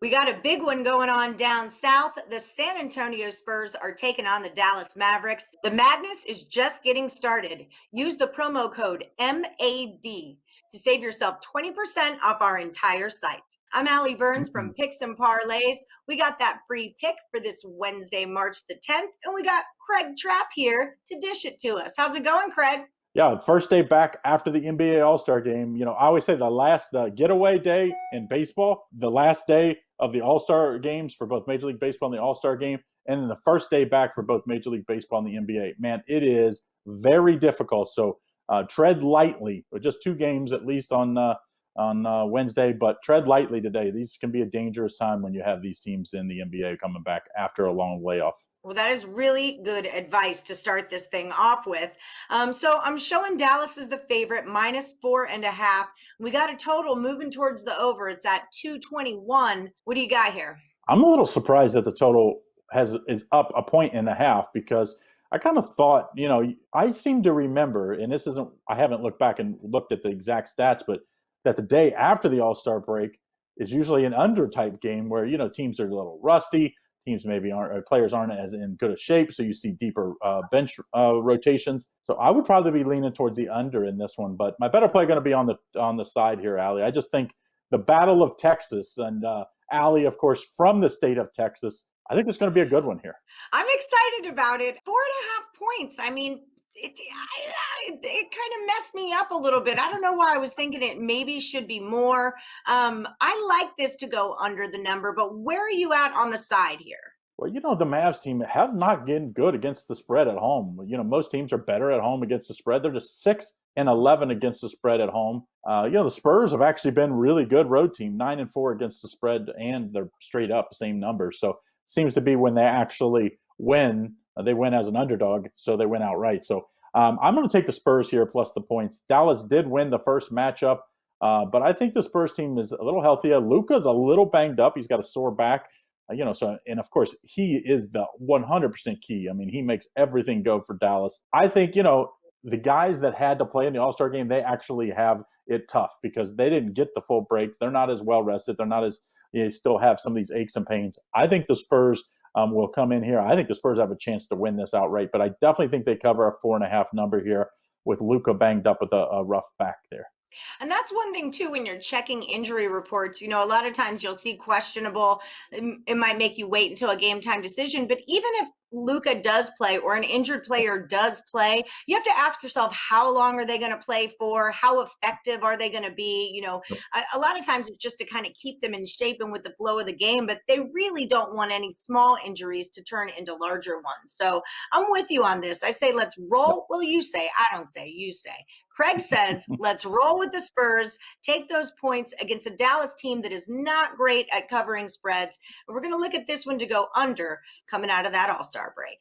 We got a big one going on down south. The San Antonio Spurs are taking on the Dallas Mavericks. The madness is just getting started. Use the promo code MAD to save yourself 20% off our entire site. I'm Allie Burns from Picks and Parlays. We got that free pick for this Wednesday, March the 10th, and we got Craig Trapp here to dish it to us. How's it going, Craig? Yeah, first day back after the NBA All-Star game. You know, I always say the last getaway day in baseball, the last day of the All-Star games for both Major League Baseball and the All-Star game, and then the first day back for both Major League Baseball and the NBA. Man, it is very difficult. So tread lightly. Just two games at least on Wednesday, but tread lightly today. These can be a dangerous time when you have these teams in the NBA coming back after a long layoff. Well, that is really good advice to start this thing off with. So I'm showing Dallas as the favorite, -4.5. We got a total moving towards the over. It's at 221. What do you got here? I'm a little surprised that the total is up 1.5 because I kind of thought, I seem to remember, and this isn't, I haven't looked back and looked at the exact stats, but that the day after the All-Star break is usually an under type game where, teams are a little rusty. Teams maybe aren't, players aren't as in good a shape, so you see deeper bench rotations. So I would probably be leaning towards the under in this one, but my better play going to be on the side here, Allie. I just think the Battle of Texas and Allie, of course, from the state of Texas, I think it's going to be a good one here. I'm excited about it. 4.5 points. I mean, it kind of messed me up a little bit. I don't know why I was thinking it maybe should be more. I like this to go under the number, but where are you at on the side here? Well, the Mavs team have not been good against the spread at home. Most teams are better at home against the spread. They're just 6-11 against the spread at home. The Spurs have actually been really good road team, 9-4 against the spread, and they're straight up same numbers. So seems to be when they actually win, they win as an underdog, so they win outright. So I'm going to take the Spurs here plus the points. Dallas did win the first matchup, but I think the Spurs team is a little healthier. Luka's a little banged up. He's got a sore back. And of course, he is the 100% key. I mean, he makes everything go for Dallas. I think, the guys that had to play in the All-Star game, they actually have it tough because they didn't get the full break. They're not as well rested. They're not as, still have some of these aches and pains. I think the Spurs will come in here. I think the Spurs have a chance to win this outright, but I definitely think they cover a 4.5 number here with Luka banged up with a rough back there. And that's one thing too, when you're checking injury reports, a lot of times you'll see questionable. It might make you wait until a game time decision. But even if Luka does play or an injured player does play, you have to ask yourself, how long are they going to play for? How effective are they going to be? A lot of times it's just to kind of keep them in shape and with the flow of the game, but they really don't want any small injuries to turn into larger ones. So I'm with you on this. I say, let's roll. Well, you say, I don't say, you say. Craig says, let's roll with the Spurs, take those points against a Dallas team that is not great at covering spreads. And we're going to look at this one to go under coming out of that All-Star break.